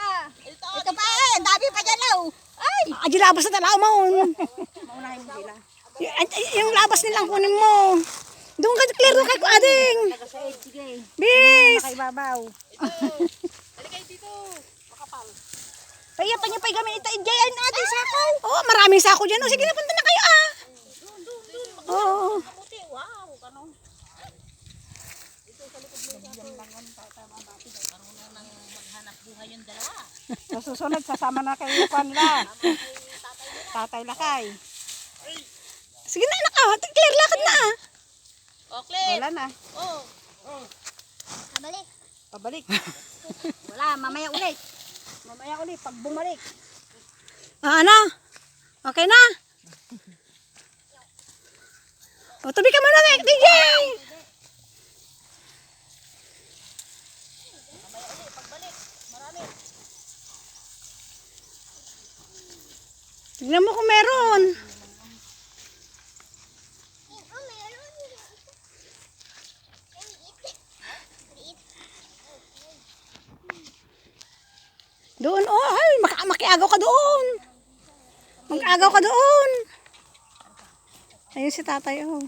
pa. Ito pa eh. Dami pa dyan oh. Ay. Adi labas na talaw mo. Maunahin mo sila. Yung labas nilang kunin mo. Doon ka, Claire, doon kay Ading. Nagasaid, sige. Bis. Nakaibabaw. Halika dito. Makapal. Paya pa niya pa gamit ito. Diyan natin sako. Oh, maraming sako dyan. Oh, sige na, punta na kayo ah. Oo. Kamuti. Wow. Ganun. Sa susunod, sasama na kayo pa nila. Tatay Lakay. Sige na, anak. Ah, Claire, lakad na ah. Okay. Wala na. Oh. Pabalik. Pabalik. Wala, mamaya ulit. Mamaya ulit, pag bumalik. Ah, ano? Okay na? O, tabi ka muna, DJ! Tignan mo kung meron. Doon, oh, ay, makiagaw ka doon. Mag-agaw ka doon. Ayun si tatay, oh.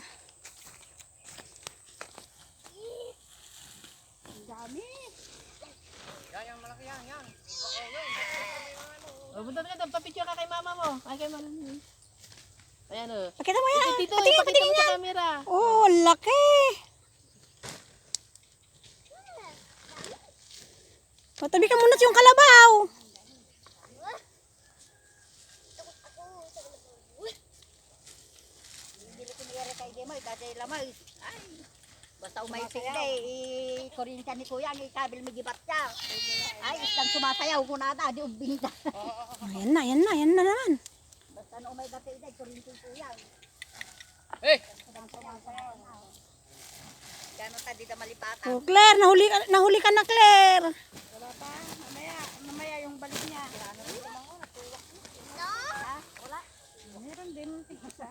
Oh, punta na ka. Papicture ka kay mama mo. Ay, kay mama mo. Ayan o. Pakita mo yan. Dito, Patingin, ipakita patingin mo yan. sa camera. Oh, laki. O, tabi ka muna yung kalabaw. Basta umaysig na kurinta ni kuya, ikabil may gibat siya. Ay, isang sumasayaw ko na ata, di ubing ta. Ayan na, ayan na, ayan na naman. Basta na umay dati na, kurinta ni kuya. Hey! Gano'n ta, di na malipatan. Oh, Claire, nahuli ka na, Claire. Wala pa, mamaya yung balik niya. No? Wala. Meron din, isa.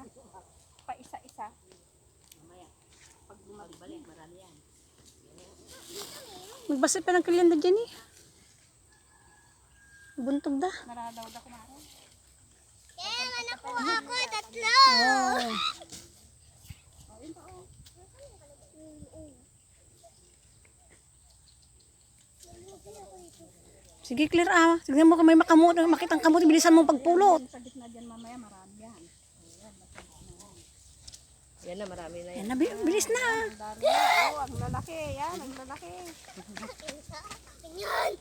Pa isa-isa. Mamaya, pag bumalik, marami yan. Magbasit pa ng kalyanda dyan eh. Buntog da. Naradaw da kumarin. Anak ko ako, tatlo. Oh. Sige, Claire, ah. Tignan mo kung may makitang kamuti. Bilisan mo pagpulot. Sa gitna dyan mamaya, marami yan. Yan na, marami na Yan yan. na, bilis na. Ang dami na. Oh, ang lalaki. Yan, ang lalaki. Yan.